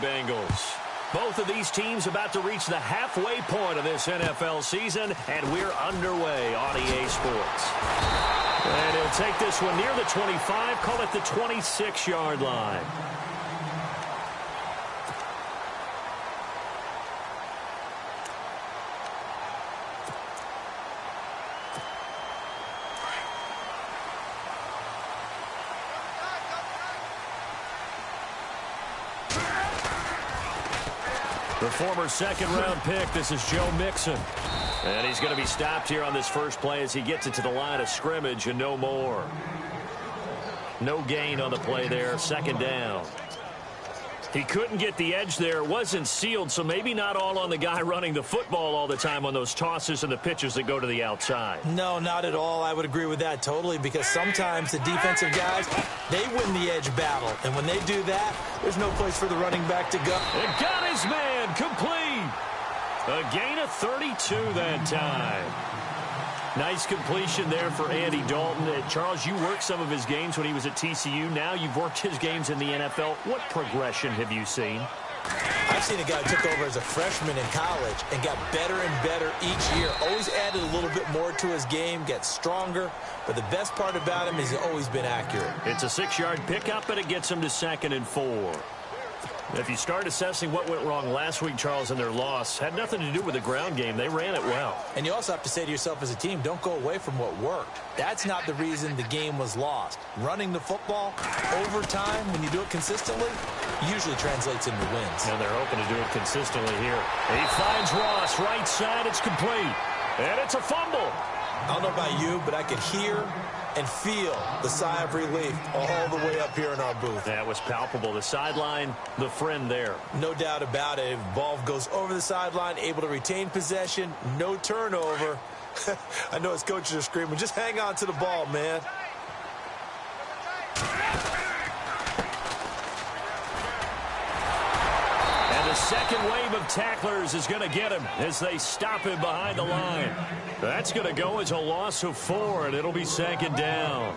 Bengals. Both of these teams about to reach the halfway point of this NFL season, and we're underway on EA Sports. And he'll take this one near the 25, call it the 26-yard line. The former second-round pick, this is Joe Mixon. And he's going to be stopped here on this first play as he gets it to the line of scrimmage and no more. No gain on the play there, second down. He couldn't get the edge there. It wasn't sealed, so maybe not all on the guy running the football all the time on those tosses and the pitches that go to the outside. No, not at all. I would agree with that totally, because sometimes the defensive guys, they win the edge battle. And when they do that, there's no place for the running back to go. It got his man complete. A gain of 32 that time. Nice completion there for Andy Dalton. Charles, you worked some of his games when he was at TCU. Now you've worked his games in the NFL. What progression have you seen? I've seen a guy who took over as a freshman in college and got better and better each year. Always added a little bit more to his game, gets stronger. But the best part about him is he's always been accurate. It's a 6-yard pickup, and it gets him to 2nd and 4. If you start assessing what went wrong last week, Charles, in their loss, had nothing to do with the ground game. They ran it well. And you also have to say to yourself as a team, don't go away from what worked. That's not the reason the game was lost. Running the football over time, when you do it consistently, usually translates into wins. And they're hoping to do it consistently here. He finds Ross, right side, it's complete. And it's a fumble. I don't know about you, but I could hear and feel the sigh of relief all the way up here in our booth. That was palpable. The sideline, the friend there. No doubt about it. Ball goes over the sideline, able to retain possession, no turnover. I know his coaches are screaming, just hang on to the ball, man. And the second wave of tacklers is going to get him as they stop him behind the line. That's going to go as a loss of 4, and it'll be 2nd down.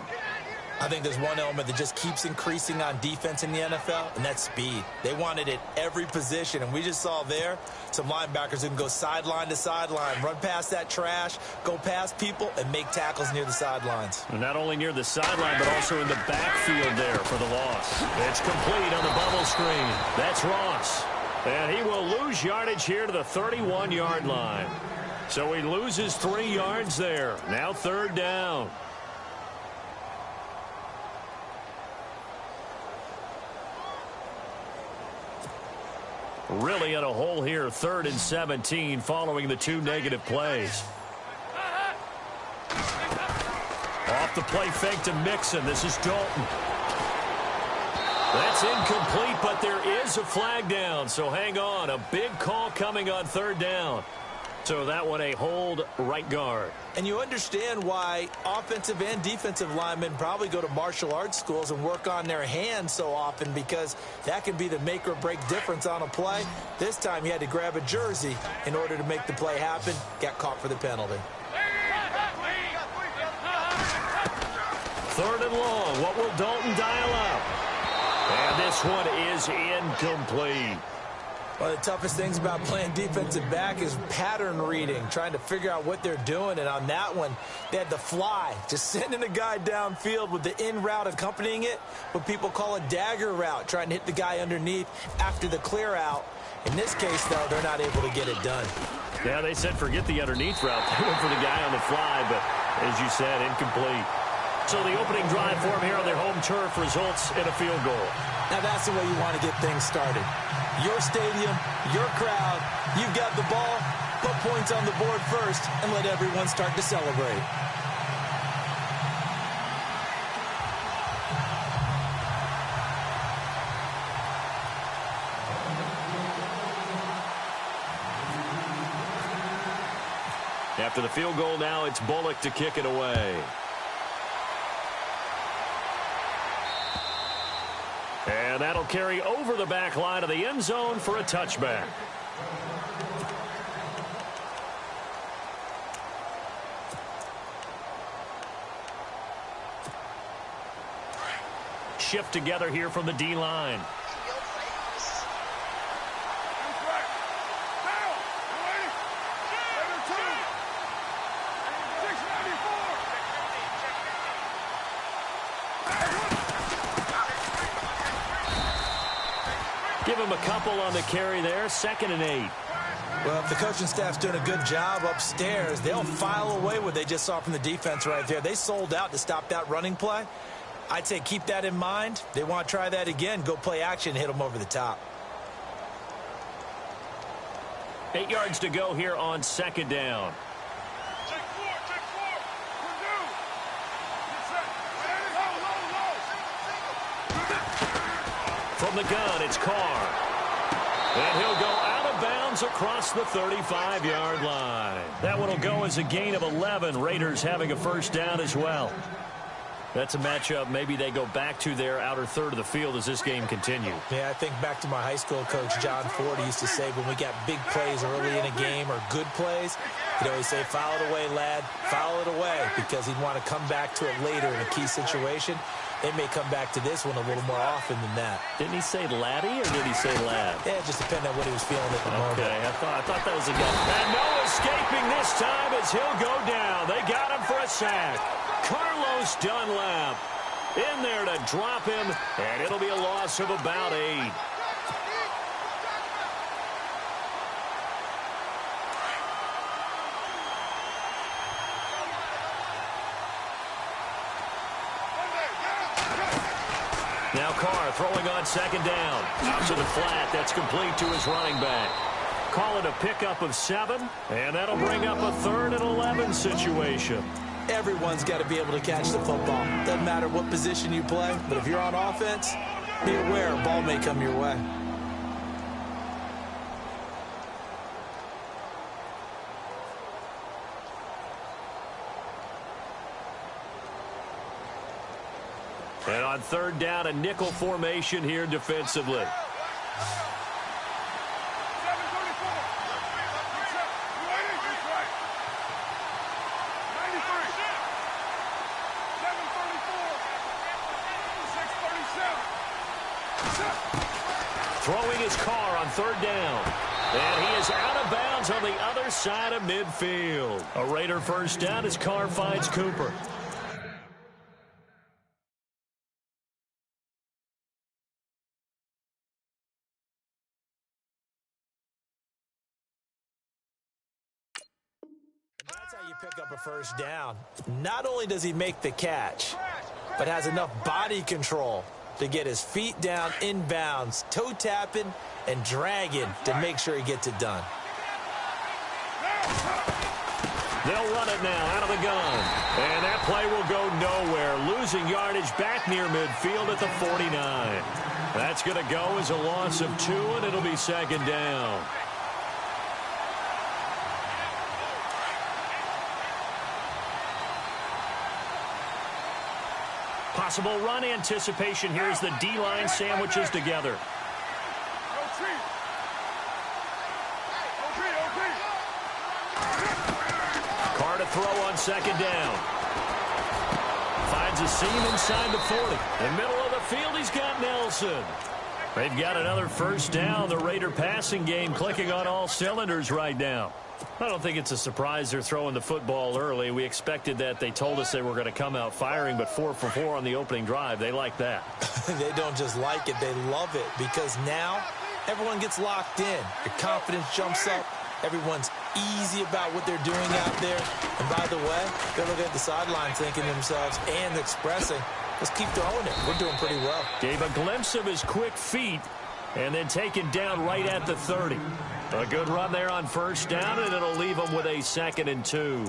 I think there's one element that just keeps increasing on defense in the NFL, and that's speed. They want it at every position, and we just saw there some linebackers who can go sideline to sideline, run past that trash, go past people, and make tackles near the sidelines. And not only near the sideline, but also in the backfield there for the loss. It's complete on the bubble screen. That's Ross. And he will lose yardage here to the 31-yard line. So he loses 3 yards there. Now 3rd down. Really in a hole here, 3rd and 17 following the 2 negative plays. Off the play fake to Mixon. This is Dalton. That's incomplete, but there is a flag down, so hang on. A big call coming on 3rd down. So that one a hold right guard. And you understand why offensive and defensive linemen probably go to martial arts schools and work on their hands so often, because that can be the make or break difference on a play. This time he had to grab a jersey in order to make the play happen. Got caught for the penalty. 3rd and long. What will Dalton dial up? And this one is incomplete. One of the toughest things about playing defensive back is pattern reading, trying to figure out what they're doing. And on that one, they had the fly, just sending a guy downfield with the in route accompanying it, what people call a dagger route, trying to hit the guy underneath after the clear out. In this case, though, they're not able to get it done. Yeah, they said forget the underneath route. They went for the guy on the fly, but as you said, incomplete. So the opening drive for them here on their home turf results in a field goal. Now that's the way you want to get things started. Your stadium, your crowd, you've got the ball, put points on the board first, and let everyone start to celebrate. After the field goal now, it's Bullock to kick it away. And that'll carry over the back line of the end zone for a touchback. Shift together here from the D-line. Give him a couple on the carry there. 2nd and 8. Well, if the coaching staff's doing a good job upstairs, they'll file away what they just saw from the defense right there. They sold out to stop that running play. I'd say keep that in mind. They want to try that again. Go play action and hit them over the top. 8 yards to go here on 2nd down. From the gun, it's Carr. And he'll go out of bounds across the 35-yard line. That one will go as a gain of 11. Raiders having a first down as well. That's a matchup maybe they go back to their outer third of the field as this game continues. Yeah, I think back to my high school coach, John Ford. He used to say when we got big plays early in a game or good plays, he'd always say, foul it away, lad, foul it away, because he'd want to come back to it later in a key situation. They may come back to this one a little more often than that. Didn't he say laddie or did he say lad? Yeah, it just depended on what he was feeling at the moment. Okay, I thought that was a guy. And no escaping this time as he'll go down. They got him for a sack. Carlos Dunlap in there to drop him, and it'll be a loss of about 8. Now Carr throwing on 2nd down. Out to the flat. That's complete to his running back. Call it a pickup of 7, and that'll bring up a 3rd and 11 situation. Everyone's got to be able to catch the football. Doesn't matter what position you play, but if you're on offense, be aware a ball may come your way. And on 3rd down, a nickel formation here defensively. Throwing his Carr on 3rd down. And he is out of bounds on the other side of midfield. A Raider first down as Carr finds Cooper. That's how you pick up a first down. Not only does he make the catch, but has enough body control to get his feet down inbounds, toe tapping and dragging to make sure he gets it done. They'll run it now out of the gun. And that play will go nowhere. Losing yardage back near midfield at the 49. That's going to go as a loss of 2, and it'll be 2nd down. Possible run anticipation here as the D-line sandwiches together. Carr to throw on 2nd down. Finds a seam inside the 40. In the middle of the field, he's got Nelson. They've got another first down. The Raider passing game clicking on all cylinders right now. I don't think it's a surprise they're throwing the football early. We expected that. They told us they were going to come out firing, but 4 for 4 on the opening drive. They like that. They don't just like it, they love it, because now everyone gets locked in. Your confidence jumps up. Everyone's easy about what they're doing out there. And by the way, they're looking at the sideline thinking to themselves and expressing, let's keep throwing it. We're doing pretty well. Gave a glimpse of his quick feet and then taken down right at the 30. A good run there on first down, and it'll leave them with a 2nd and 2.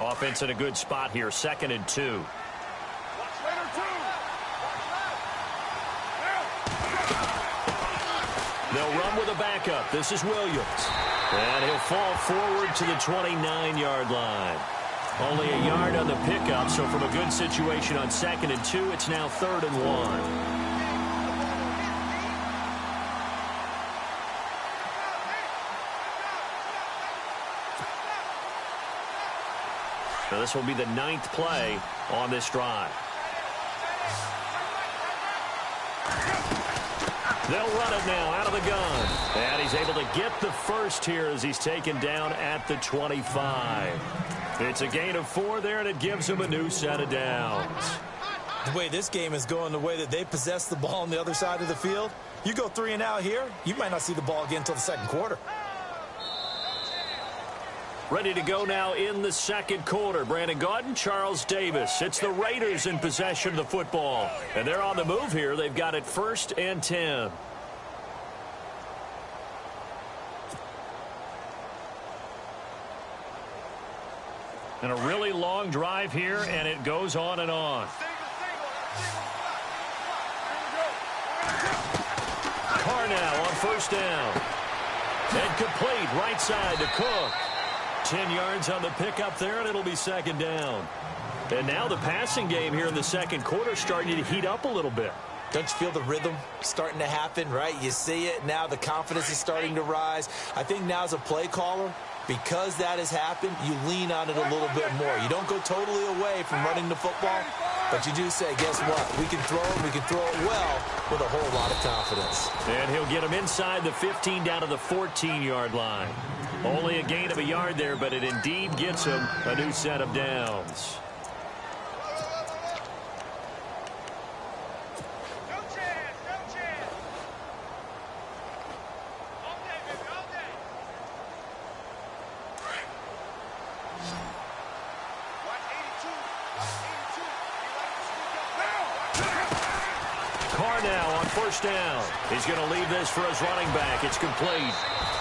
Offense in a good spot here, 2nd and 2. They'll run with a backup. This is Williams. And he'll fall forward to the 29-yard line. Only a yard on the pickup, so from a good situation on 2nd and 2, it's now 3rd and 1. So this will be the 9th play on this drive. They'll run it now out of the gun. And he's able to get the first here as he's taken down at the 25. It's a gain of 4 there, and it gives him a new set of downs. The way this game is going, the way that they possess the ball on the other side of the field, you go 3 and out here, you might not see the ball again until the second quarter. Ready to go now in the second quarter. Brandon Gaudin, Charles Davis. It's the Raiders in possession of the football. And they're on the move here. They've got it 1st and 10. And a really long drive here, and it goes on and on. Carr now on 1st down. And complete right side to Cook. 10 yards on the pickup there, and it'll be 2nd down. And now the passing game here in the second quarter starting to heat up a little bit. Don't you feel the rhythm starting to happen, right? You see it now. The confidence is starting to rise. I think now as a play caller, because that has happened, you lean on it a little bit more. You don't go totally away from running the football, but you do say, guess what? We can throw it. We can throw it well with a whole lot of confidence. And he'll get him inside the 15 down to the 14-yard line. Only a gain of a yard there, but it indeed gets him a new set of downs. Carr now on 1st down. He's going to leave this for his running back. It's complete.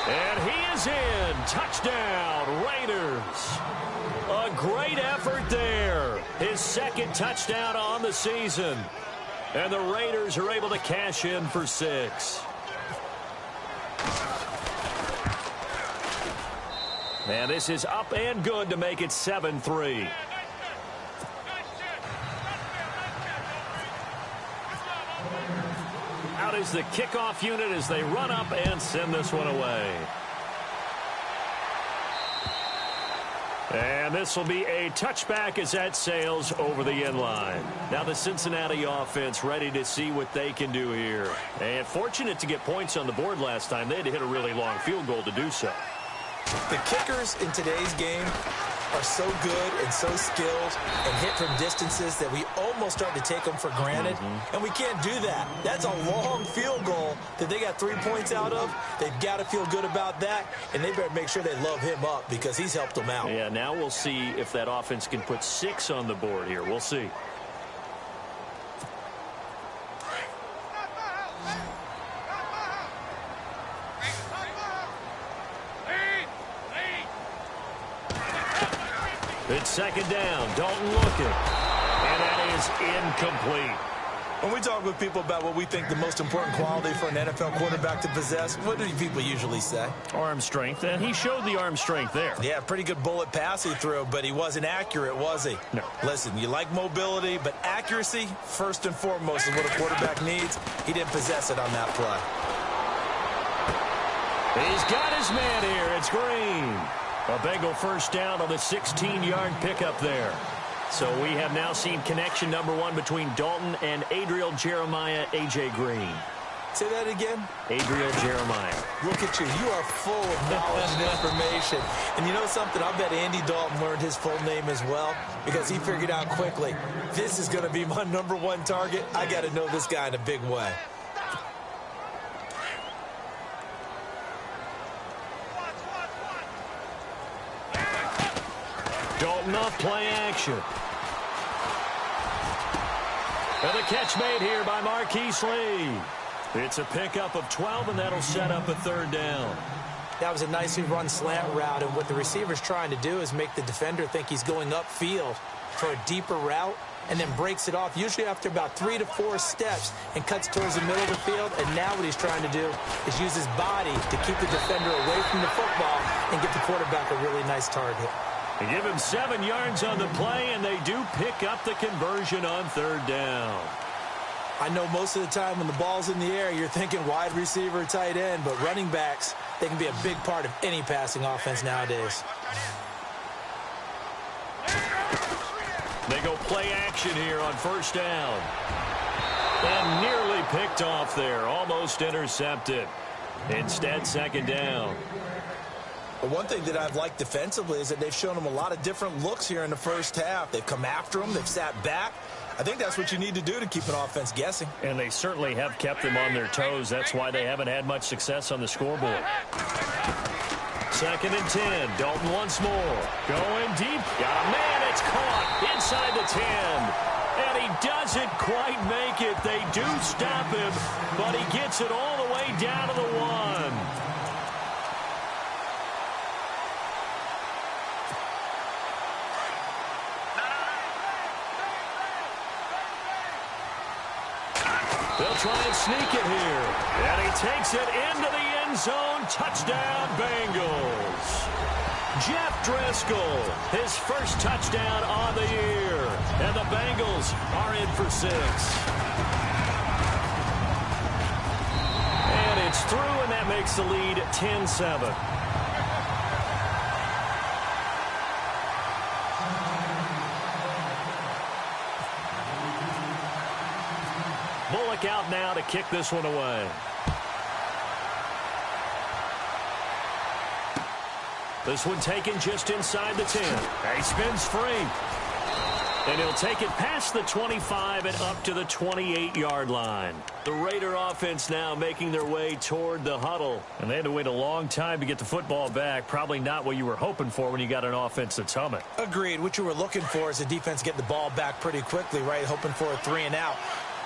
And he is in. Touchdown, Raiders. A great effort there. His 2nd touchdown on the season. And the Raiders are able to cash in for 6. And this is up and good to make it 7-3. Out is the kickoff unit as they run up and send this one away. And this will be a touchback as that sails over the end line. Now the Cincinnati offense ready to see what they can do here. And fortunate to get points on the board last time. They had to hit a really long field goal to do so. The kickers in today's game are so good and so skilled and hit from distances that we almost start to take them for granted. And we can't do that. That's a long field goal that they got 3 points out of. They've got to feel good about that, and they better make sure they love him up because he's helped them out. Yeah, now we'll see if that offense can put 6 on the board here. We'll see. It's 2nd down. Dalton looking. And that is incomplete. When we talk with people about what we think the most important quality for an NFL quarterback to possess, what do people usually say? Arm strength, and he showed the arm strength there. Yeah, pretty good bullet pass he threw, but he wasn't accurate, was he? No. Listen, you like mobility, but accuracy, first and foremost, is what a quarterback needs. He didn't possess it on that play. He's got his man here. It's Green. A Bengal 1st down on the 16-yard pickup there. So we have now seen connection number 1 between Dalton and Adriel Jeremiah, A.J. Green. Say that again? Adriel Jeremiah. Look at you. You are full of knowledge and information. And you know something? I bet Andy Dalton learned his full name as well because he figured out quickly, this is going to be my number 1 target. I got to know this guy in a big way. Dalton off play action. And the catch made here by Marquise Lee. It's a pickup of 12, and that'll set up a 3rd down. That was a nicely run slant route, and what the receiver's trying to do is make the defender think he's going upfield for a deeper route and then breaks it off, usually after about 3 to 4 steps, and cuts towards the middle of the field. And now what he's trying to do is use his body to keep the defender away from the football and get the quarterback a really nice target. They give him 7 yards on the play, and they do pick up the conversion on 3rd down. I know most of the time when the ball's in the air, you're thinking wide receiver, tight end, but running backs, they can be a big part of any passing offense nowadays. They go play action here on 1st down. And nearly picked off there, almost intercepted. Instead, second down. But one thing that I've liked defensively is that they've shown them a lot of different looks here in the first half. They've come after them. They've sat back. I think that's what you need to do to keep an offense guessing. And they certainly have kept them on their toes. That's why they haven't had much success on the scoreboard. Second and 10. Dalton once more. Going deep. Got a man. It's caught inside the 10. And he doesn't quite make it. They do stop him, but he gets it all the way down to the 1. They'll try and sneak it here. And he takes it into the end zone. Touchdown, Bengals. Jeff Driscoll, his first touchdown on the year. And the Bengals are in for 6. And it's through, and that makes the lead 10-7. Bullock out now to kick this one away. This one taken just inside the 10. He spins free. And he'll take it past the 25 and up to the 28-yard line. The Raider offense now making their way toward the huddle. And they had to wait a long time to get the football back. Probably not what you were hoping for when you got an offense that's humming. Agreed. What you were looking for is the defense get the ball back pretty quickly, right? Hoping for a 3 and out.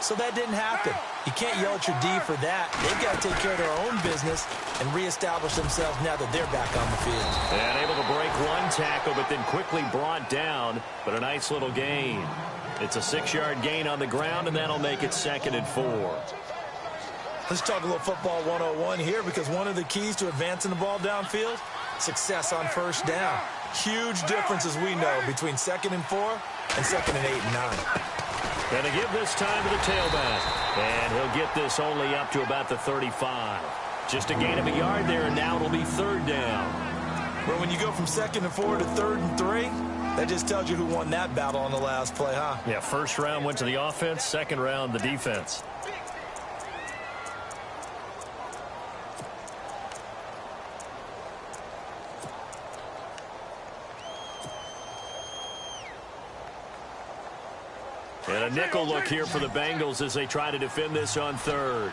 So that didn't happen. You can't yell at your D for that. They've got to take care of their own business and reestablish themselves now that they're back on the field. And able to break one tackle, but then quickly brought down. But a nice little gain. It's a 6-yard gain on the ground, and that'll make it 2nd and 4. Let's talk a little football 101 here, because one of the keys to advancing the ball downfield, success on first down. Huge difference, as we know, between 2nd and 4 and 2nd and 8 and 9. Going to give this time to the tailback. And he'll get this only up to about the 35. Just a gain of a yard there, and now it'll be 3rd down. Well, when you go from 2nd and 4 to 3rd and 3, that just tells you who won that battle on the last play, huh? Yeah, first round went to the offense, second round the defense. And a nickel look here for the Bengals as they try to defend this on 3rd.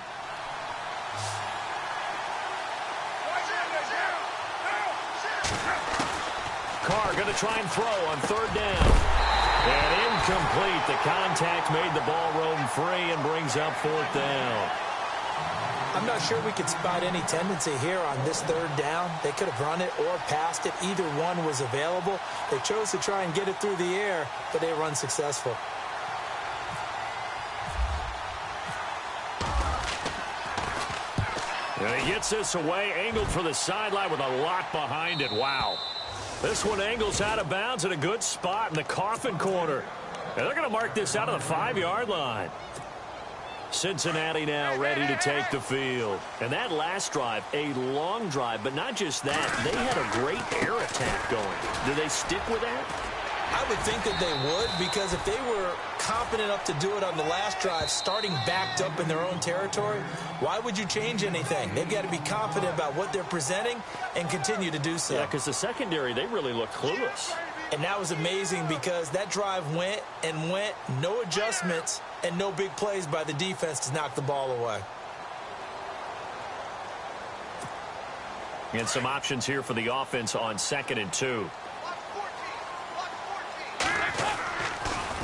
Carr going to try and throw on 3rd down. And incomplete. The contact made the ball roam free and brings up 4th down. I'm not sure we could spot any tendency here on this 3rd down. They could have run it or passed it. Either one was available. They chose to try and get it through the air, but they were unsuccessful. And he gets this away, angled for the sideline with a lot behind it. Wow. This one angles out of bounds at a good spot in the coffin corner. And they're going to mark this out of the 5-yard line. Cincinnati now ready to take the field. And that last drive, a long drive, but not just that. They had a great air attack going. Do they stick with that? I would think that they would, because if they were confident enough to do it on the last drive, starting backed up in their own territory, why would you change anything? They've got to be confident about what they're presenting and continue to do so. Yeah, because the secondary, they really look clueless. And that was amazing, because that drive went and went, no adjustments, and no big plays by the defense to knock the ball away. And some options here for the offense on 2nd and 2.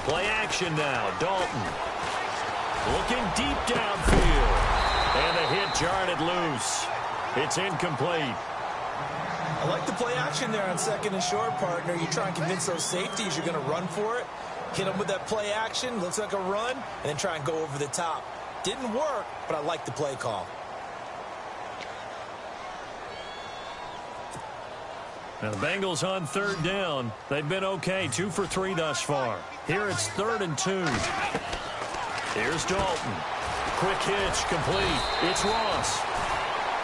Play action now. Dalton looking deep downfield. And the hit jarred it loose. It's incomplete. I like the play action there on 2nd and short, partner. You try and convince those safeties you're going to run for it. Hit them with that play action. Looks like a run. And then try and go over the top. Didn't work, but I like the play call. Now the Bengals on 3rd down. They've been okay, 2 for 3 thus far. Here it's 3rd and 2. Here's Dalton. Quick hitch, complete. It's Ross.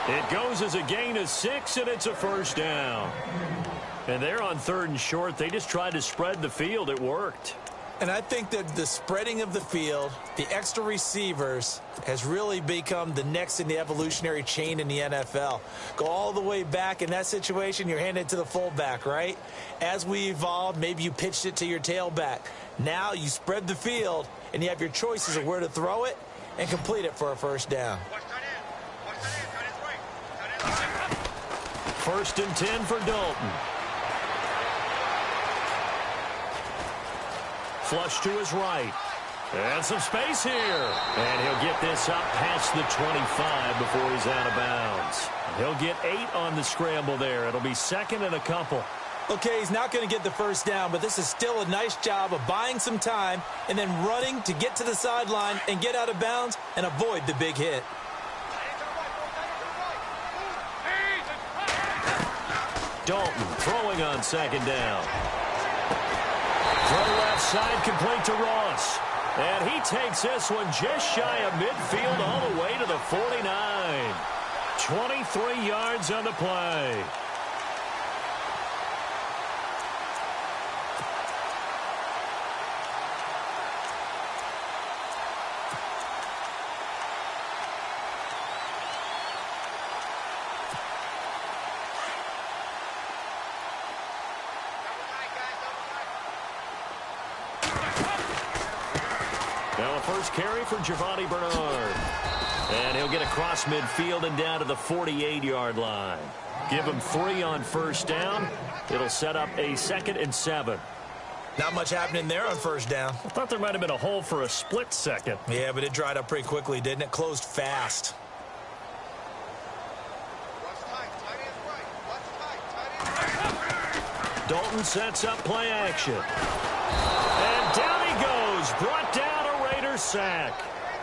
It goes as a gain of 6, and it's a 1st down. And they're on 3rd and short. They just tried to spread the field. It worked. And I think that the spreading of the field, the extra receivers, has really become the next in the evolutionary chain in the NFL. Go all the way back in that situation, you're handed it to the fullback, right? As we evolved, maybe you pitched it to your tailback. Now you spread the field, and you have your choices of where to throw it and complete it for a first down. First and 10 for Dalton. Flush to his right. And some space here. And he'll get this up past the 25 before he's out of bounds. He'll get 8 on the scramble there. It'll be second and a couple. Okay, he's not going to get the first down, but this is still a nice job of buying some time and then running to get to the sideline and get out of bounds and avoid the big hit. Dalton throwing on second down. Throw left side complete to Ross. And he takes this one just shy of midfield all the way to the 49. 23 yards on the play. Now a first carry for Giovanni Bernard. And he'll get across midfield and down to the 48-yard line. Give him 3 on first down. It'll set up a 2nd and 7. Not much happening there on first down. I thought there might have been a hole for a split second. Yeah, but it dried up pretty quickly, didn't it? Closed fast. Dalton sets up play action. And down he goes. Brought down a Raiders sack.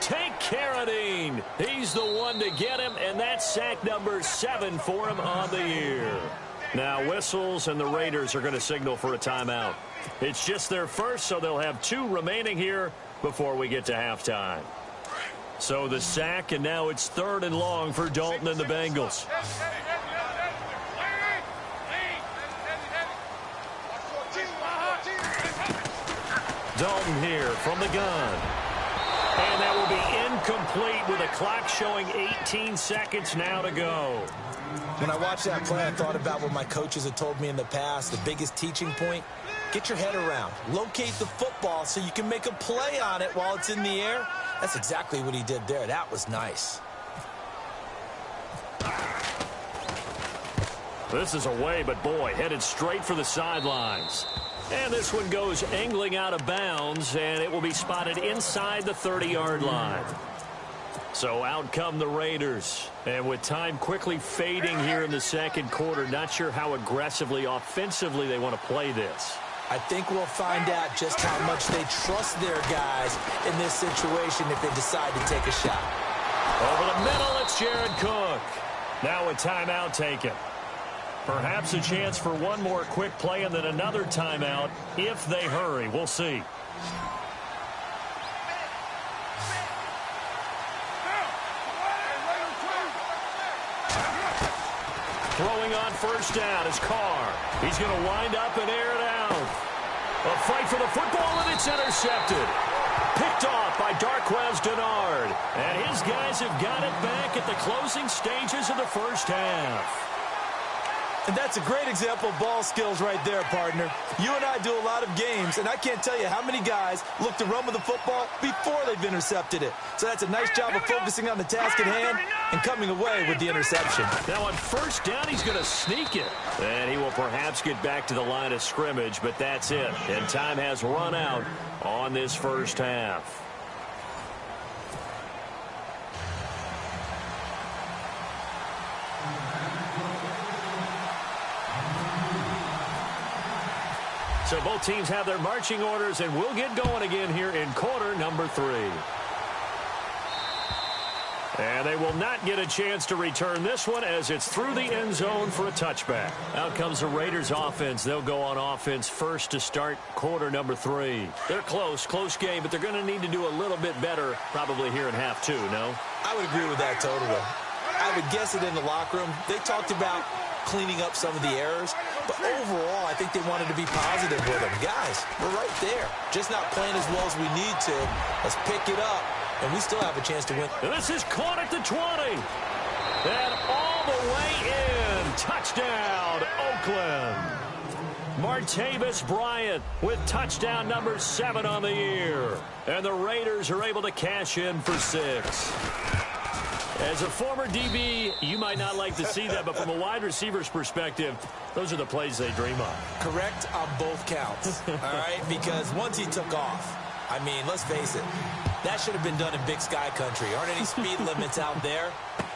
Take Carradine. He's the one to get him, and that's sack number 7 for him on the year. Now whistles, and the Raiders are going to signal for a timeout. It's just their first, so they'll have 2 remaining here before we get to halftime. So the sack, and now it's 3rd and long for Dalton and the Bengals. Dalton here from the gun. And that will be incomplete with a clock showing 18 seconds now to go. When I watched that play, I thought about what my coaches had told me in the past. The biggest teaching point, get your head around. Locate the football so you can make a play on it while it's in the air. That's exactly what he did there. That was nice. This is away, but boy, headed straight for the sidelines. And this one goes angling out of bounds, and it will be spotted inside the 30-yard line. So out come the Raiders. And with time quickly fading here in the second quarter, not sure how aggressively, offensively they want to play this. I think we'll find out just how much they trust their guys in this situation if they decide to take a shot. Over the middle, it's Jared Cook. Now a timeout taken. Perhaps a chance for one more quick play and then another timeout if they hurry. We'll see. Throwing on first down is Carr. He's going to wind up and air it out. A fight for the football, and it's intercepted. Picked off by Darqueze Dennard. And his guys have got it back at the closing stages of the first half. And that's a great example of ball skills right there, partner. You and I do a lot of games, and I can't tell you how many guys look to run with the football before they've intercepted it. So that's a nice job of focusing on the task at hand and coming away with the interception. Now on first down, he's going to sneak it. And he will perhaps get back to the line of scrimmage, but that's it. And time has run out on this first half. So both teams have their marching orders, and we'll get going again here in quarter number 3. And they will not get a chance to return this one as it's through the end zone for a touchback. Out comes the Raiders offense. They'll go on offense first to start quarter number 3. They're close game, but they're going to need to do a little bit better probably here in half 2, no? I would agree with that totally. I would guess it in the locker room. They talked about cleaning up some of the errors. But overall, I think they wanted to be positive with him. Guys, we're right there. Just not playing as well as we need to. Let's pick it up, and we still have a chance to win. This is caught at the 20. And all the way in. Touchdown, Oakland. Martavis Bryant with touchdown number 7 on the year. And the Raiders are able to cash in for 6. As a former DB, you might not like to see that, but from a wide receiver's perspective, those are the plays they dream of. Correct on both counts, all right? Because once he took off, I mean, let's face it, that should have been done in Big Sky Country. Aren't any speed limits out there?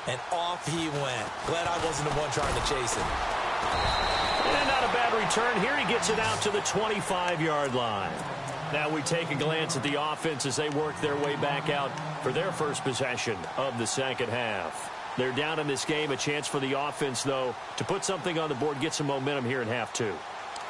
And off he went. Glad I wasn't the one trying to chase him. And not a bad return. Here he gets it out to the 25-yard line. Now we take a glance at the offense as they work their way back out for their first possession of the second half. They're down in this game. A chance for the offense, though, to put something on the board, get some momentum here in half 2.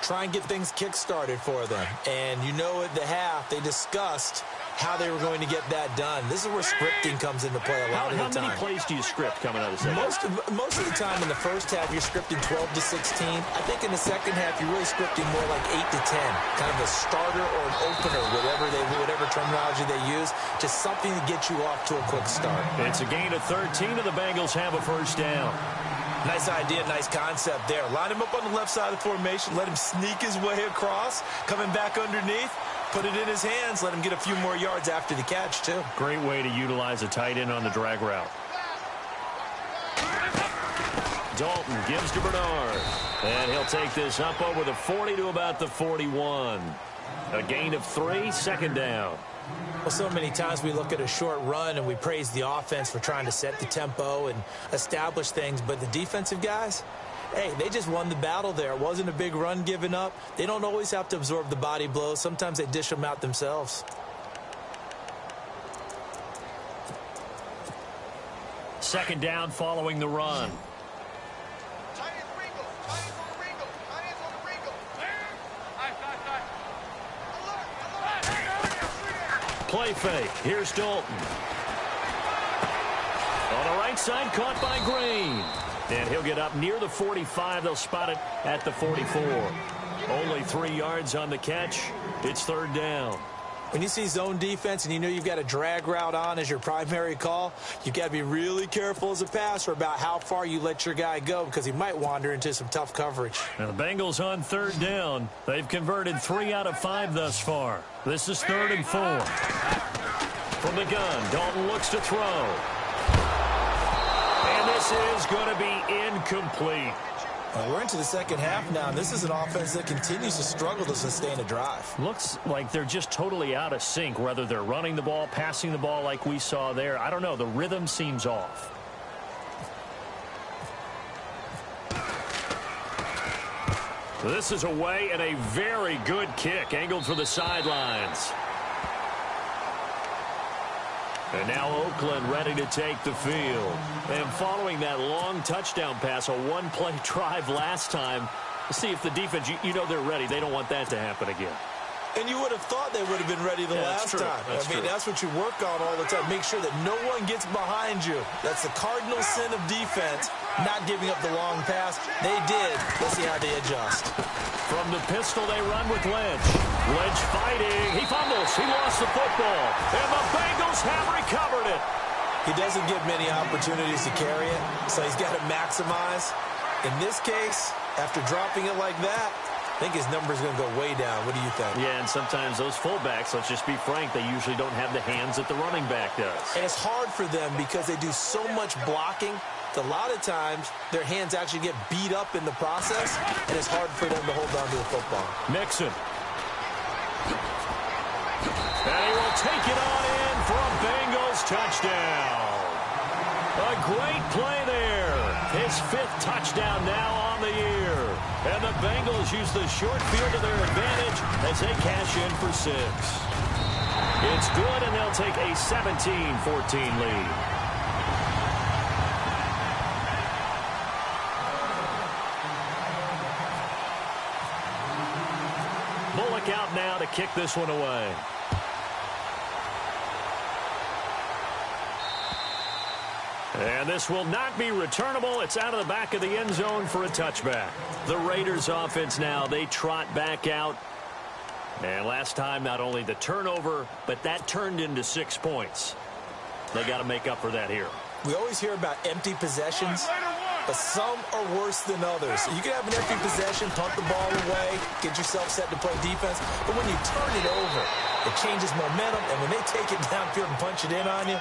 Try and get things kick-started for them. And you know at the half, they discussed how they were going to get that done. This is where scripting comes into play a lot of the time. How many plays do you script coming out of the second half? Most of the time in the first half, you're scripting 12 to 16. I think in the second half, you're really scripting more like 8 to 10. Kind of a starter or an opener, whatever terminology they use. Just something to get you off to a quick start. It's a gain of 13, and the Bengals have a first down. Nice idea, nice concept there. Line him up on the left side of the formation. Let him sneak his way across. Coming back underneath. Put it in his hands. Let him get a few more yards after the catch, too. Great way to utilize a tight end on the drag route. Dalton gives to Bernard. And he'll take this up over the 40 to about the 41. A gain of 3, second down. Well, so many times we look at a short run and we praise the offense for trying to set the tempo and establish things. But the defensive guys, hey, they just won the battle there. It wasn't a big run given up. They don't always have to absorb the body blows. Sometimes they dish them out themselves. Second down following the run. Play fake. Here's Dalton. On the right side, caught by Green. And he'll get up near the 45. They'll spot it at the 44. Only 3 yards on the catch. It's third down. When you see zone defense and you know you've got a drag route on as your primary call, you've got to be really careful as a passer about how far you let your guy go because he might wander into some tough coverage. Now the Bengals on third down. They've converted 3 out of 5 thus far. This is 3rd and 4. From the gun, Dalton looks to throw. And this is going to be incomplete. We're into the second half now. This is an offense that continues to struggle to sustain a drive. Looks like they're just totally out of sync, whether they're running the ball, passing the ball like we saw there. I don't know. The rhythm seems off. This is away and a very good kick angled for the sidelines. And now Oakland ready to take the field. And following that long touchdown pass, a one-play drive last time, see if the defense, you know they're ready. They don't want that to happen again. And you would have thought they would have been ready the last time. That's what you work on all the time. Make sure that no one gets behind you. That's the cardinal sin of defense, not giving up the long pass. They did. Let's see how they adjust. From the pistol, they run with Lynch. Lynch fighting. He fumbles. He lost the football. And the Bengals have recovered it. He doesn't get many opportunities to carry it, so he's got to maximize. In this case, after dropping it like that, I think his number's going to go way down. What do you think? Yeah, and sometimes those fullbacks, let's just be frank, they usually don't have the hands that the running back does. And it's hard for them because they do so much blocking. A lot of times, their hands actually get beat up in the process, and it's hard for them to hold on to the football. Mixon. And he will take it on in for a Bengals touchdown. A great play there. His 5th touchdown now on the year. And the Bengals use the short field to their advantage as they cash in for 6. It's good, and they'll take a 17-14 lead. Bullock out now to kick this one away. And this will not be returnable. It's out of the back of the end zone for a touchback. The Raiders offense now, they trot back out. And last time, not only the turnover, but that turned into 6 points. They got to make up for that here. We always hear about empty possessions, but some are worse than others. You can have an empty possession, punt the ball away, get yourself set to play defense, but when you turn it over, it changes momentum, and when they take it downfield and punch it in on you,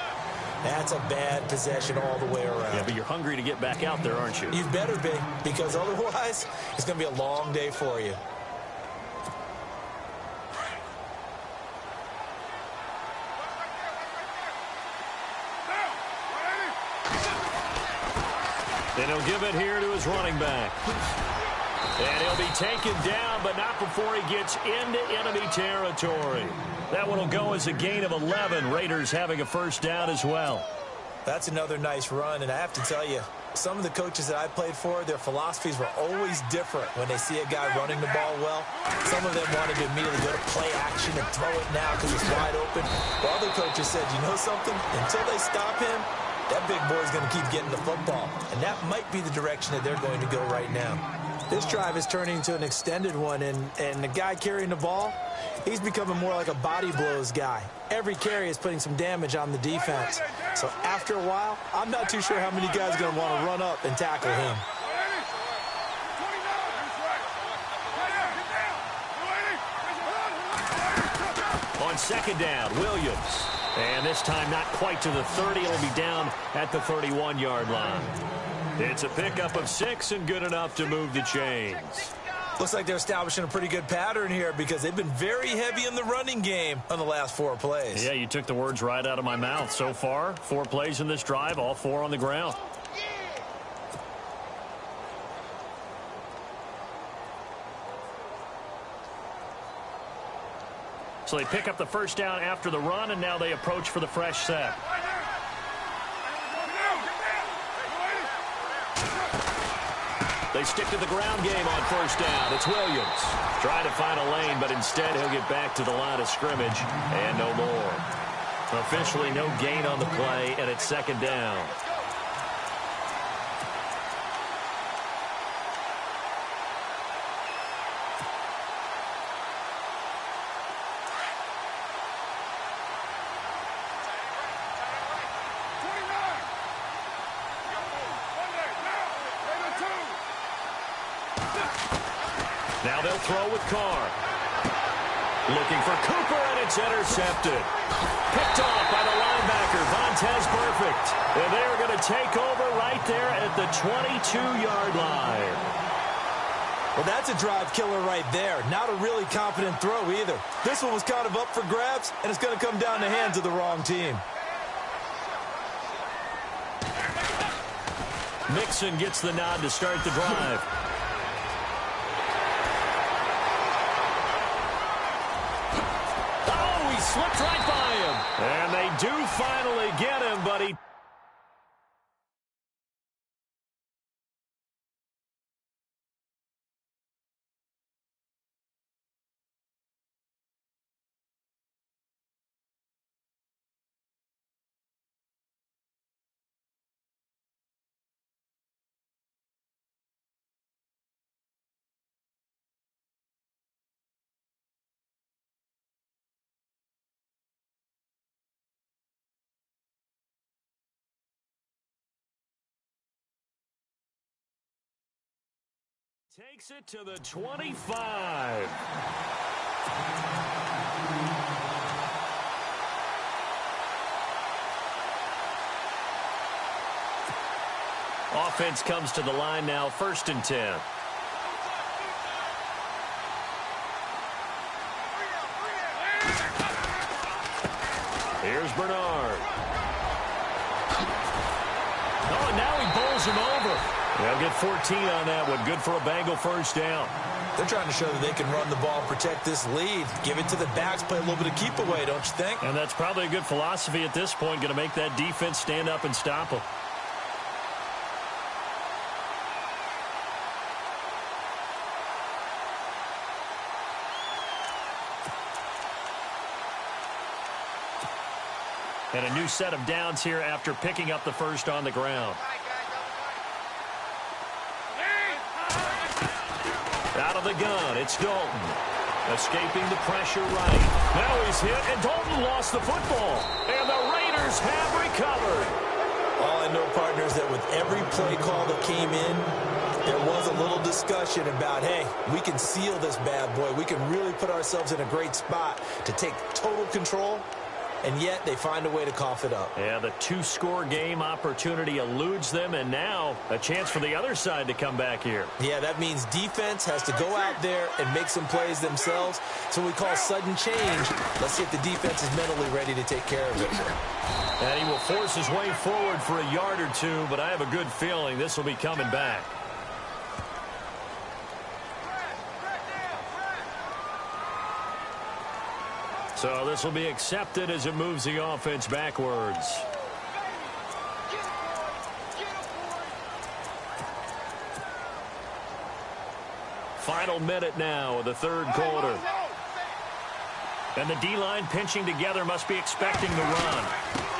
that's a bad possession all the way around. Yeah, but you're hungry to get back out there, aren't you? You better be, because otherwise, it's going to be a long day for you. And he'll give it here to his running back. And he'll be taken down, but not before he gets into enemy territory. That one will go as a gain of 11. Raiders having a first down as well. That's another nice run, and I have to tell you, some of the coaches that I played for, their philosophies were always different when they see a guy running the ball well. Some of them wanted to immediately go to play action and throw it now because it's wide open. While other coaches said, you know something? Until they stop him, that big boy's going to keep getting the football. And that might be the direction that they're going to go right now. This drive is turning into an extended one, and the guy carrying the ball, he's becoming more like a body blows guy. Every carry is putting some damage on the defense. So after a while, I'm not too sure how many guys are going to want to run up and tackle him. On second down, Williams. And this time not quite to the 30. It'll be down at the 31-yard line. It's a pickup of 6 and good enough to move the chains. Looks like they're establishing a pretty good pattern here because they've been very heavy in the running game on the last 4 plays. Yeah, you took the words right out of my mouth. So far, 4 plays in this drive, all 4 on the ground. So they pick up the first down after the run, and now they approach for the fresh set. They stick to the ground game on first down. It's Williams. Trying to find a lane, but instead he'll get back to the line of scrimmage and no more. Officially no gain on the play, and it's second down. Now they'll throw with Carr. Looking for Cooper, and it's intercepted. Picked off by the linebacker, Vontaze Burfict. And they're going to take over right there at the 22-yard line. Well, that's a drive killer right there. Not a really confident throw either. This one was kind of up for grabs, and it's going to come down the hands of the wrong team. Mixon gets the nod to start the drive. Slipped right by him. And they do finally get him, but he... takes it to the 25. Offense comes to the line now, 1st and 10. Here's Bernard. Oh, and now he bowls him over. They'll get 14 on that one. Good for a Bengal first down. They're trying to show that they can run the ball, protect this lead. Give it to the backs, play a little bit of keep away, don't you think? And that's probably a good philosophy at this point. Going to make that defense stand up and stop them. And a new set of downs here after picking up the first on the ground. Out of the gun, it's Dalton. Escaping the pressure right. Now he's hit, and Dalton lost the football. And the Raiders have recovered. All I know, partners, that with every play call that came in, there was a little discussion about, hey, we can seal this bad boy. We can really put ourselves in a great spot to take total control. And yet they find a way to cough it up. Yeah, the two-score game opportunity eludes them, and now a chance for the other side to come back here. Yeah, that means defense has to go out there and make some plays themselves. So we call sudden change. Let's see if the defense is mentally ready to take care of it. And he will force his way forward for a yard or two, but I have a good feeling this will be coming back. So this will be accepted as it moves the offense backwards. Final minute now of the third quarter. And the D-line pinching together must be expecting the run.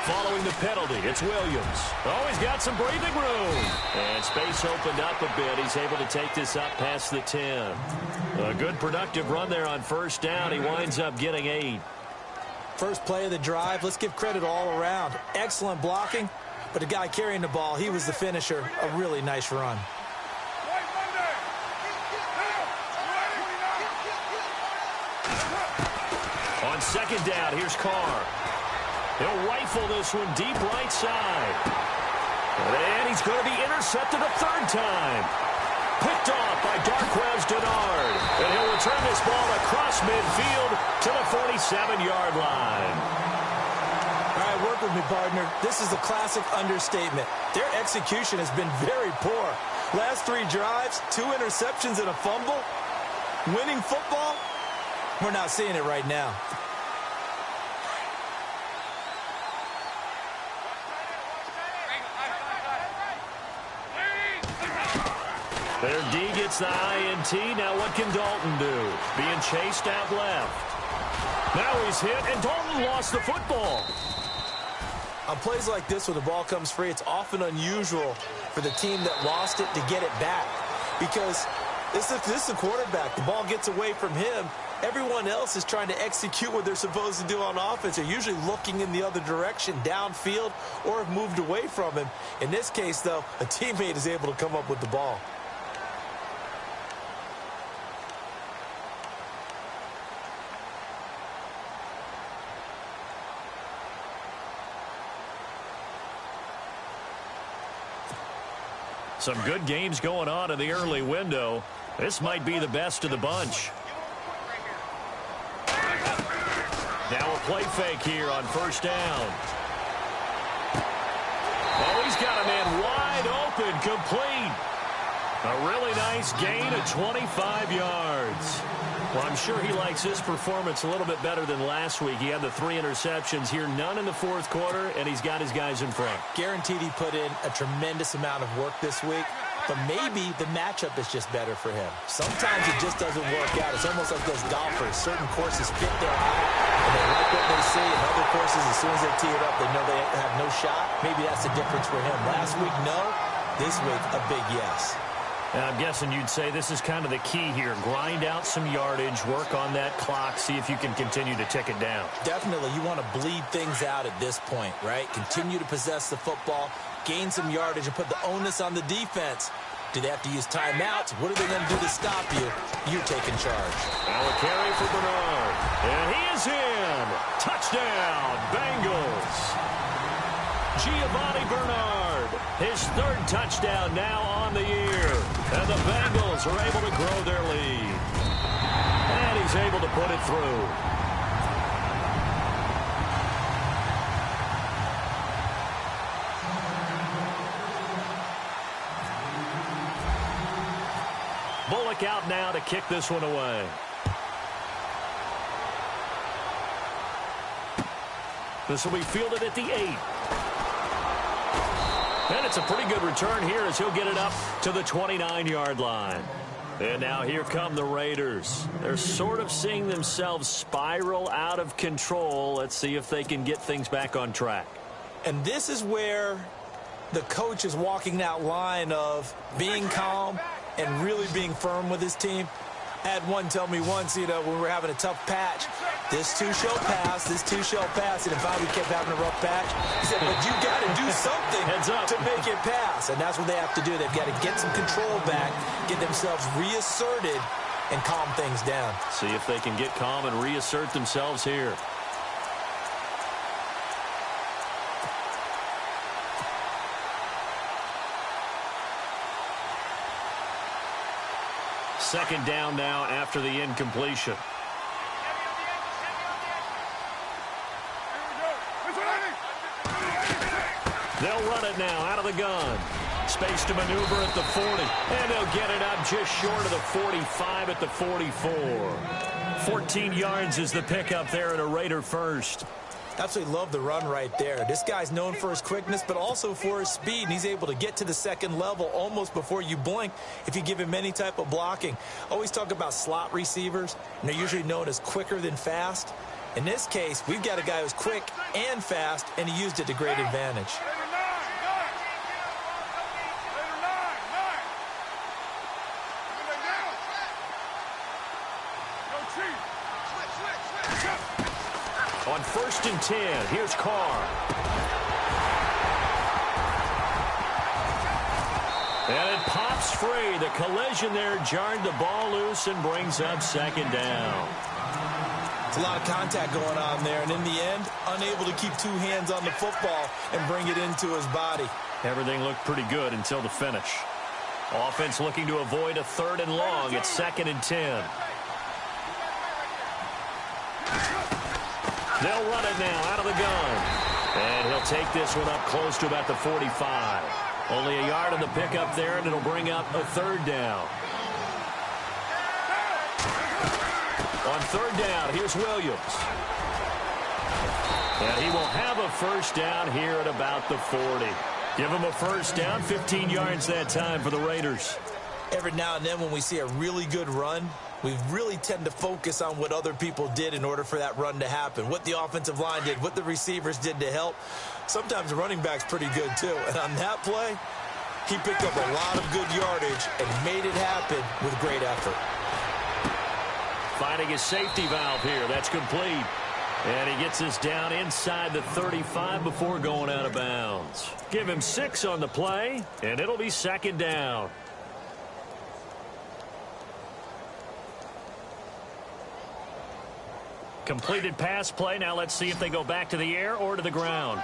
Following the penalty, it's Williams. Oh, he's got some breathing room. And space opened up a bit. He's able to take this up past the 10. A good productive run there on first down. He winds up getting 8. First play of the drive, let's give credit all around. Excellent blocking, but the guy carrying the ball, he was the finisher. A really nice run. On second down, here's Carr. He'll rifle this one deep right side. And he's going to be intercepted a third time. Picked off by Darqueze Dennard. And he'll return this ball across midfield to the 47-yard line. All right, work with me, partner. This is a classic understatement. Their execution has been very poor. Last 3 drives, 2 interceptions and a fumble. Winning football? We're not seeing it right now. Their D gets the INT. Now what can Dalton do? Being chased out left. Now he's hit, and Dalton lost the football. On plays like this where the ball comes free, it's often unusual for the team that lost it to get it back. Because this is a quarterback. The ball gets away from him. Everyone else is trying to execute what they're supposed to do on offense. They're usually looking in the other direction, downfield, or have moved away from him. In this case, though, a teammate is able to come up with the ball. Some good games going on in the early window. This might be the best of the bunch. Now a play fake here on first down. Oh, he's got a man wide open, complete. A really nice gain of 25 yards. Well, I'm sure he likes his performance a little bit better than last week. He had the 3 interceptions here, none in the fourth quarter, and he's got his guys in front. Guaranteed he put in a tremendous amount of work this week, but maybe the matchup is just better for him. Sometimes it just doesn't work out. It's almost like those golfers. Certain courses fit their eye, and they like what they see, and other courses, as soon as they tee it up, they know they have no shot. Maybe that's the difference for him. Last week, no. This week, a big yes. And I'm guessing you'd say this is kind of the key here. Grind out some yardage, work on that clock, see if you can continue to tick it down. Definitely. You want to bleed things out at this point, right? Continue to possess the football, gain some yardage, and put the onus on the defense. Do they have to use timeouts? What are they going to do to stop you? You're taking charge. Now a carry for Bernard. And he is in. Touchdown, Bengals. Giovanni Bernard, his 3rd touchdown now on the year. And the Bengals are able to grow their lead. And he's able to put it through. Bullock out now to kick this one away. This will be fielded at the 8. And it's a pretty good return here as he'll get it up to the 29-yard line. And now here come the Raiders. They're sort of seeing themselves spiral out of control. Let's see if they can get things back on track. And this is where the coach is walking that line of being calm and really being firm with his team. I had one tell me once, when we were having a tough patch, this too shall pass, this too shall pass. And if we kept having a rough patch, he said, but you got to do something to make it pass. And that's what they have to do. They've got to get some control back, get themselves reasserted, and calm things down. See if they can get calm and reassert themselves here. Second down now after the incompletion. They'll run it now out of the gun. Space to maneuver at the 40. And they'll get it up just short of the 45 at the 44. 14 yards is the pickup there and a Raider first. Absolutely love the run right there. This guy's known for his quickness, but also for his speed, and he's able to get to the second level almost before you blink if you give him any type of blocking. Always talk about slot receivers, and they're usually known as quicker than fast. In this case, we've got a guy who's quick and fast, and he used it to great advantage. On 1st and 10, here's Carr. And it pops free. The collision there jarred the ball loose and brings up second down. It's a lot of contact going on there, and in the end, unable to keep two hands on the football and bring it into his body. Everything looked pretty good until the finish. Offense looking to avoid a 3rd and long. It's 2nd and 10. They'll run it now out of the gun. And he'll take this one up close to about the 45. Only a yard on the pickup there, and it'll bring up a 3rd down. On 3rd down, here's Williams. And he will have a first down here at about the 40. Give him a first down, 15 yards that time for the Raiders. Every now and then when we see a really good run, we really tend to focus on what other people did in order for that run to happen, what the offensive line did, what the receivers did to help. Sometimes the running back's pretty good, too. And on that play, he picked up a lot of good yardage and made it happen with great effort. Finding his safety valve here. That's complete. And he gets this down inside the 35 before going out of bounds. Give him 6 on the play, and it'll be 2nd down. Completed pass play. Now let's see if they go back to the air or to the ground.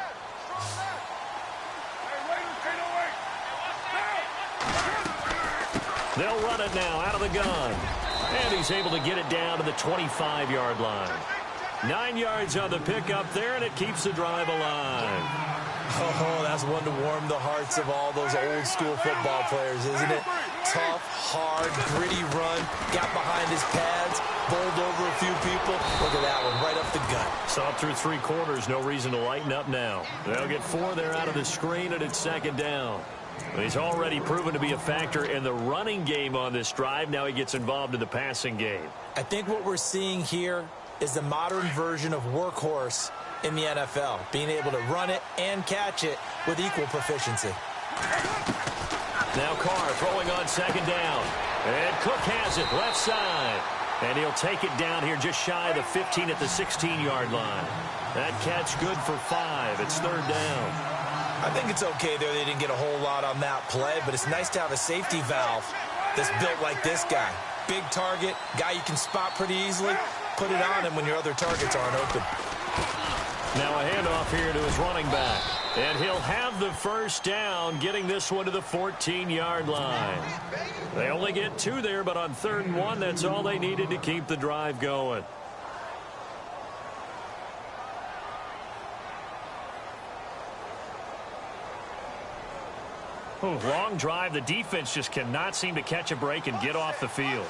They'll run it now out of the gun. And he's able to get it down to the 25-yard line. 9 yards on the pickup there, and it keeps the drive alive. Oh, that's one to warm the hearts of all those old-school football players, isn't it? Tough, hard, gritty run. Got behind his pads, bowled over a few people. Look at that one, right up the gut. Saw it through 3 quarters. No reason to lighten up now. They'll get 4 there out of the screen, and it's 2nd down. He's already proven to be a factor in the running game on this drive. Now he gets involved in the passing game. I think what we're seeing here is the modern version of workhorse in the NFL, being able to run it and catch it with equal proficiency. Now Carr throwing on 2nd down. And Cook has it left side. And he'll take it down here just shy of the 15 at the 16-yard line. That catch good for 5. It's 3rd down. I think it's okay there. They didn't get a whole lot on that play, but it's nice to have a safety valve that's built like this guy. Big target, guy you can spot pretty easily. Put it on him when your other targets aren't open. Now a handoff here to his running back. And he'll have the first down, getting this one to the 14-yard line. They only get 2 there, but on 3rd and 1, that's all they needed to keep the drive going. Ooh, long drive. The defense just cannot seem to catch a break and get off the field.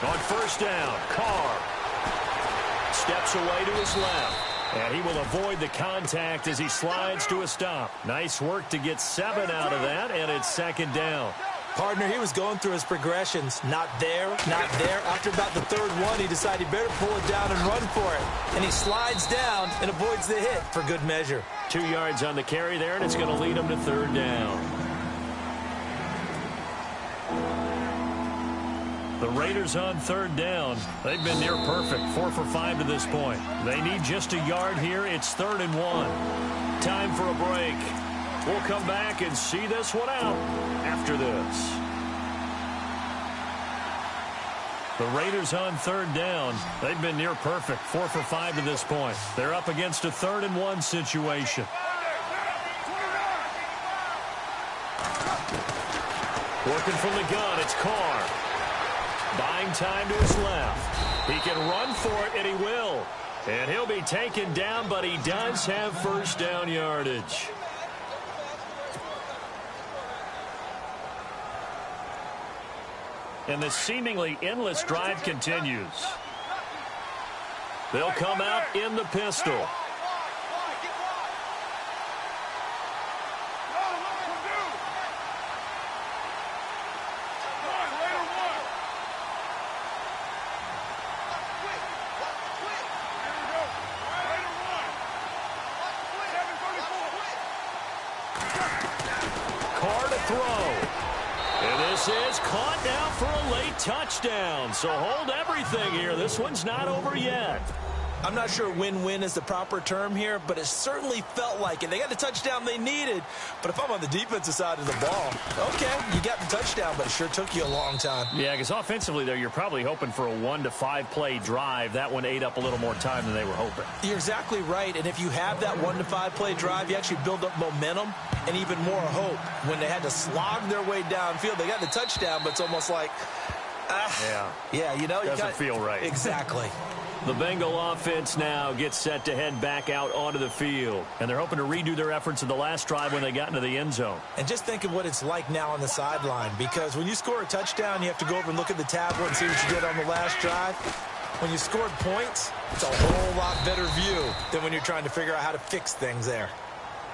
On 1st down, Carr steps away to his left. And he will avoid the contact as he slides to a stop. Nice work to get 7 out of that, and it's second down. Partner, he was going through his progressions. Not there, not there. After about the third one, he decided he better pull it down and run for it. And he slides down and avoids the hit for good measure. 2 yards on the carry there, and it's going to lead him to third down. The Raiders on third down. They've been near perfect, 4 for 5 to this point. They need just a yard here. It's 3rd and 1. Time for a break. We'll come back and see this one out after this. The Raiders on third down. They've been near perfect, 4 for 5 to this point. They're up against a 3rd and 1 situation. Working from the gun, it's Carr. Buying time to his left. He can run for it, and he will. And he'll be taken down, but he does have first down yardage. And the seemingly endless drive continues. They'll come out in the pistol. Is caught now for a late touchdown. So hold everything here. This one's not over yet. I'm not sure win-win is the proper term here, but it certainly felt like it. They got the touchdown they needed, but if I'm on the defensive side of the ball, okay, you got the touchdown, but it sure took you a long time. Yeah, because offensively there, you're probably hoping for a 1 to 5 play drive. That one ate up a little more time than they were hoping. You're exactly right, and if you have that 1 to 5 play drive, you actually build up momentum and even more hope. When they had to slog their way downfield, they got the touchdown, but it's almost like, yeah, you know, doesn't feel right. Exactly. The Bengal offense now gets set to head back out onto the field. And they're hoping to redo their efforts in the last drive when they got into the end zone. And just think of what it's like now on the sideline. Because when you score a touchdown, you have to go over and look at the tablet and see what you did on the last drive. When you scored points, it's a whole lot better view than when you're trying to figure out how to fix things there.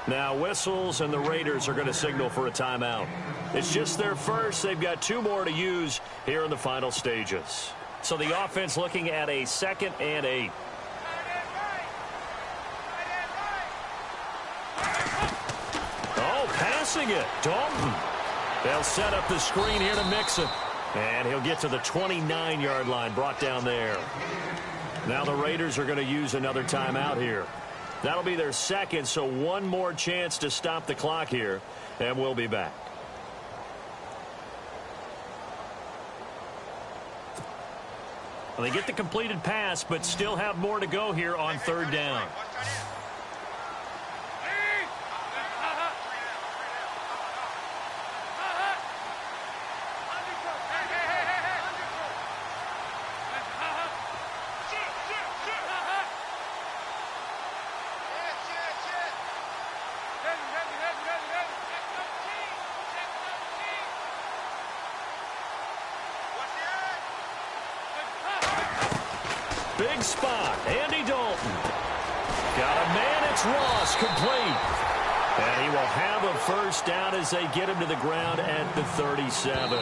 Now whistles, and the Raiders are going to signal for a timeout. It's just their first. They've got 2 more to use here in the final stages. So the offense looking at a 2nd and 8. Oh, passing it. Dalton. They'll set up the screen here to Mixon. And he'll get to the 29-yard line, brought down there. Now the Raiders are going to use another timeout here. That'll be their 2nd, so 1 more chance to stop the clock here, and we'll be back. Well, they get the completed pass, but still have more to go here on third down. Big spot, Andy Dalton. Got a man, it's Ross, complete. And he will have a first down as they get him to the ground at the 37.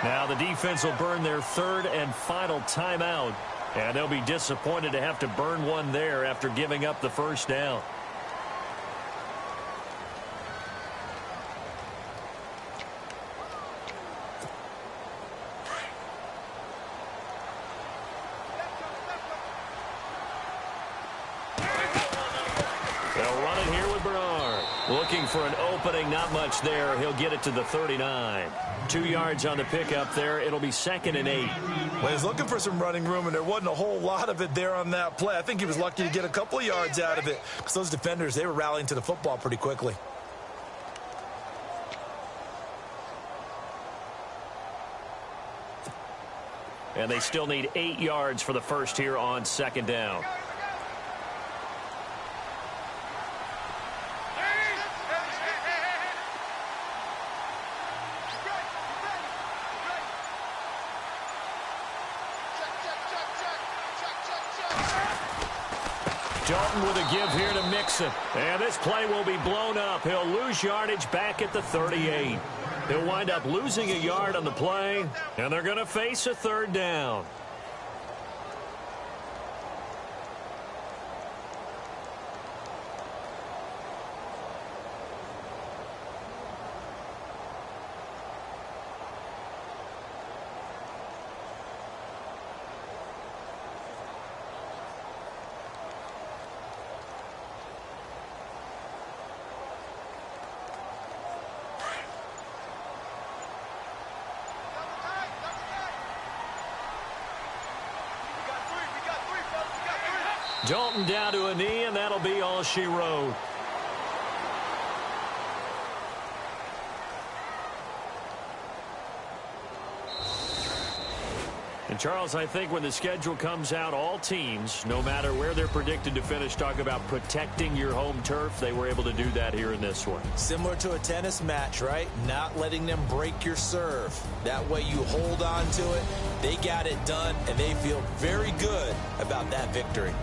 Now the defense will burn their 3rd and final timeout. And they'll be disappointed to have to burn one there after giving up the first down. Looking for an opening, not much there. He'll get it to the 39. 2 yards on the pickup there. It'll be 2nd and 8. Well, he's looking for some running room, and there wasn't a whole lot of it there on that play. I think he was lucky to get a couple of yards out of it because those defenders, they were rallying to the football pretty quickly. And they still need 8 yards for the first here on 2nd down. Dalton with a give here to Mixon. And this play will be blown up. He'll lose yardage back at the 38. He'll wind up losing a yard on the play, and they're going to face a 3rd down. Dalton down to a knee, and that'll be all she wrote. And, Charles, I think when the schedule comes out, all teams, no matter where they're predicted to finish, talk about protecting your home turf. They were able to do that here in this one. Similar to a tennis match, right? Not letting them break your serve. That way you hold on to it. They got it done, and they feel very good about that victory.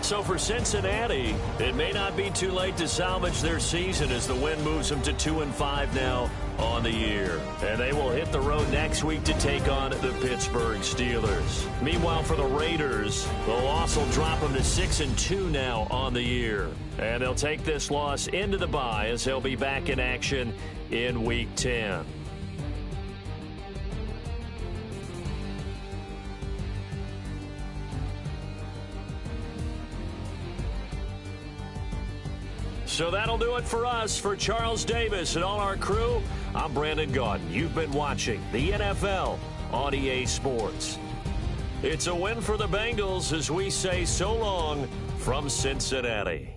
So for Cincinnati, it may not be too late to salvage their season as the win moves them to 2-5 now on the year. And they will hit the road next week to take on the Pittsburgh Steelers. Meanwhile, for the Raiders, the loss will drop them to 6-2 now on the year. And they'll take this loss into the bye as they'll be back in action in Week 10. So that'll do it for us. For Charles Davis and all our crew, I'm Brandon Gaudin. You've been watching the NFL on EA Sports. It's a win for the Bengals as we say so long from Cincinnati.